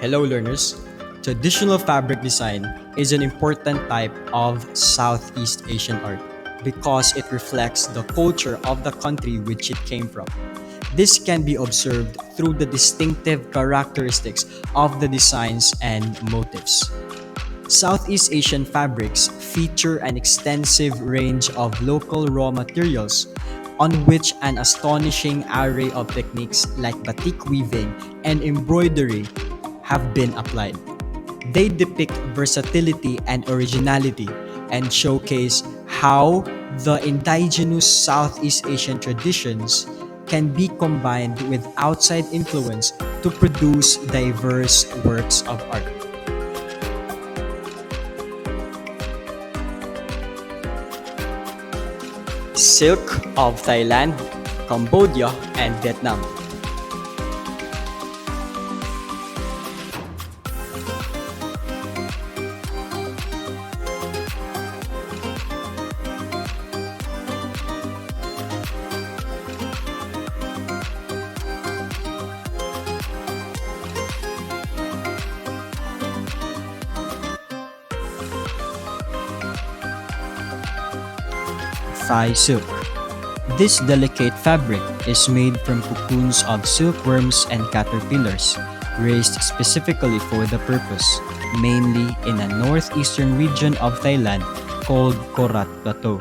Hello learners! Traditional fabric design is an important type of Southeast Asian art because it reflects the culture of the country which it came from. This can be observed through the distinctive characteristics of the designs and motifs. Southeast Asian fabrics feature an extensive range of local raw materials on which an astonishing array of techniques like batik weaving and embroidery have been applied. They depict versatility and originality and showcase how the indigenous Southeast Asian traditions can be combined with outside influence to produce diverse works of art. Silk of Thailand, Cambodia, and Vietnam. Thai silk. This delicate fabric is made from cocoons of silkworms and caterpillars, raised specifically for the purpose, mainly in a northeastern region of Thailand called Korat Plateau.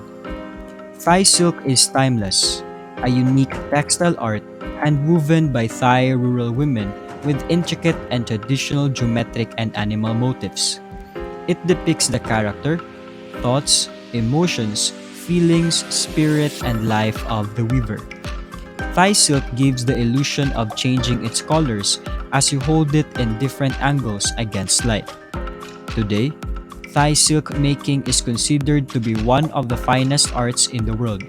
Thai silk is timeless, a unique textile art hand-woven by Thai rural women with intricate and traditional geometric and animal motifs. It depicts the character, thoughts, emotions, feelings, spirit, and life of the weaver. Thai silk gives the illusion of changing its colors as you hold it in different angles against light. Today, Thai silk making is considered to be one of the finest arts in the world,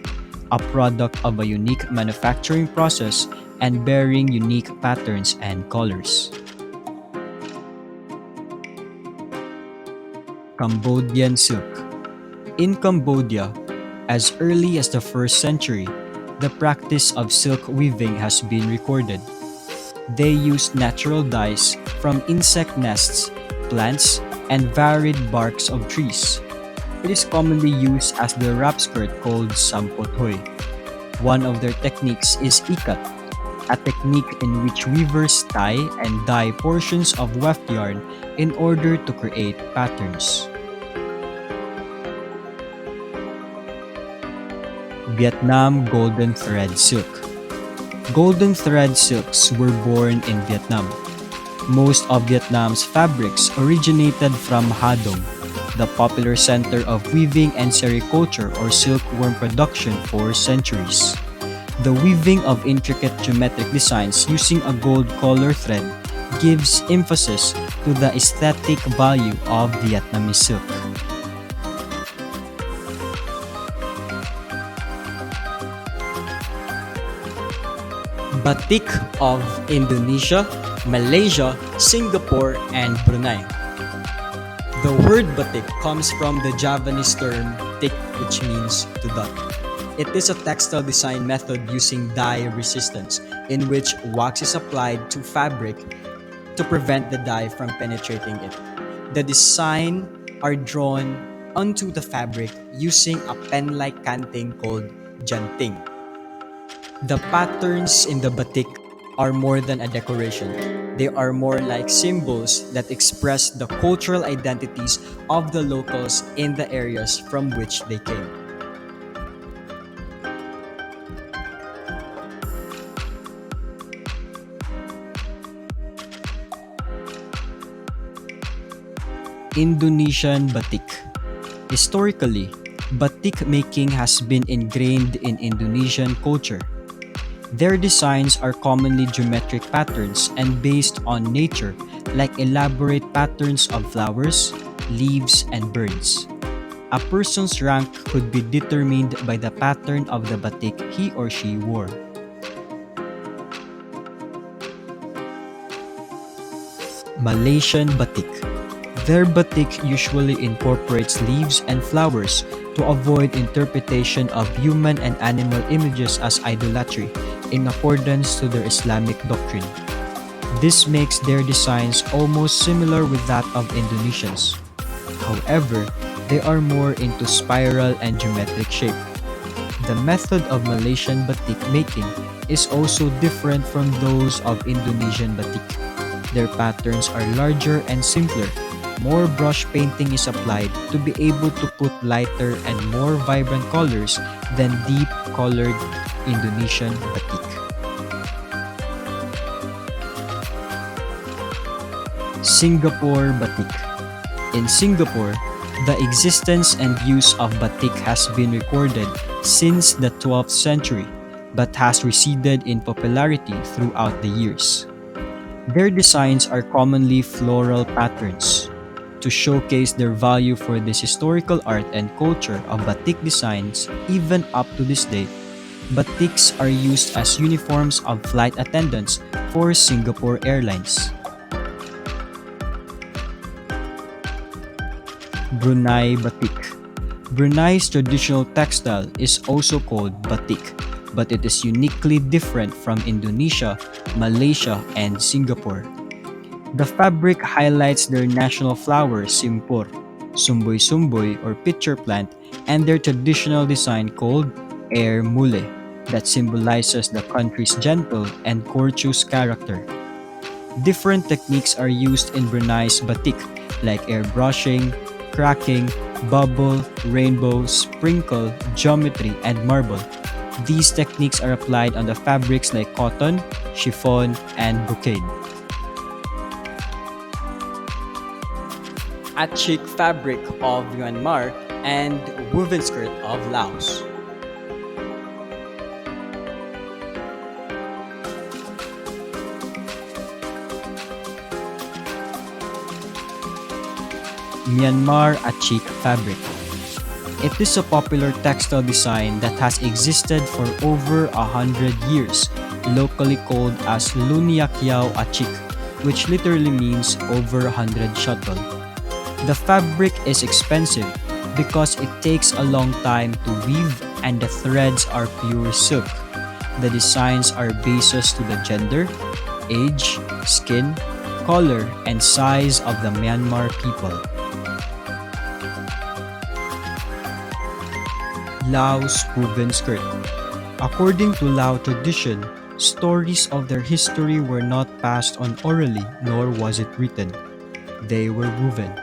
a product of a unique manufacturing process and bearing unique patterns and colors. Cambodian silk. In Cambodia, as early as the 1st century, the practice of silk weaving has been recorded. They used natural dyes from insect nests, plants, and varied barks of trees. It is commonly used as the wrap skirt called sampothoy. One of their techniques is ikat, a technique in which weavers tie and dye portions of weft yarn in order to create patterns. Vietnam Golden Thread Silk. Golden thread silks were born in Vietnam. Most of Vietnam's fabrics originated from Ha Dong, the popular center of weaving and sericulture or silkworm production for centuries. The weaving of intricate geometric designs using a gold color thread gives emphasis to the aesthetic value of Vietnamese silk. Batik of Indonesia, Malaysia, Singapore, and Brunei. The word batik comes from the Javanese term tik, which means to dot. It is a textile design method using dye resistance, in which wax is applied to fabric to prevent the dye from penetrating it. The design are drawn onto the fabric using a pen-like canting called janting. The patterns in the batik are more than a decoration. They are more like symbols that express the cultural identities of the locals in the areas from which they came. Indonesian batik. Historically, batik making has been ingrained in Indonesian culture. Their designs are commonly geometric patterns and based on nature, like elaborate patterns of flowers, leaves, and birds. A person's rank could be determined by the pattern of the batik he or she wore. Malaysian batik. Their batik usually incorporates leaves and flowers to avoid interpretation of human and animal images as idolatry in accordance to their Islamic doctrine. This makes their designs almost similar with that of Indonesians. However, they are more into spiral and geometric shape. The method of Malaysian batik making is also different from those of Indonesian batik. Their patterns are larger and simpler. More brush painting is applied to be able to put lighter and more vibrant colors than deep colored Indonesian batik. Singapore batik. In Singapore, the existence and use of batik has been recorded since the 12th century, but has receded in popularity throughout the years. Their designs are commonly floral patterns. To showcase their value for this historical art and culture of batik designs, even up to this day, batiks are used as uniforms of flight attendants for Singapore Airlines. Brunei batik. Brunei's traditional textile is also called batik, but it is uniquely different from Indonesia, Malaysia, and Singapore. The fabric highlights their national flower simpur, sumboy-sumboy or pitcher plant, and their traditional design called air mule that symbolizes the country's gentle and courteous character. Different techniques are used in Brunei's batik like airbrushing, cracking, bubble, rainbow, sprinkle, geometry, and marble. These techniques are applied on the fabrics like cotton, chiffon, and brocade. Achik fabric of Myanmar and woven skirt of Laos. Myanmar Achik fabric. It is a popular textile design that has existed for over 100 years, locally called as Luniakyao Achik, which literally means over 100 shuttle. The fabric is expensive because it takes a long time to weave and the threads are pure silk. The designs are bases to the gender, age, skin, color, and size of the Myanmar people. Laos woven skirt. According to Lao tradition, stories of their history were not passed on orally nor was it written. They were woven.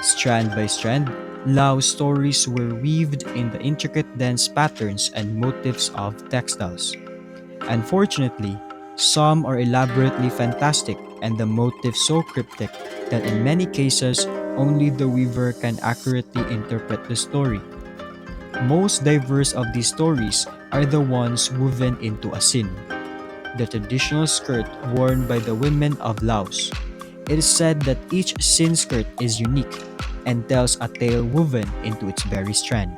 Strand by strand, Lao stories were weaved in the intricate dense patterns and motifs of textiles. Unfortunately, some are elaborately fantastic and the motifs so cryptic that in many cases only the weaver can accurately interpret the story. Most diverse of these stories are the ones woven into a sin, the traditional skirt worn by the women of Laos. It is said that each sin skirt is unique and tells a tale woven into its very strand.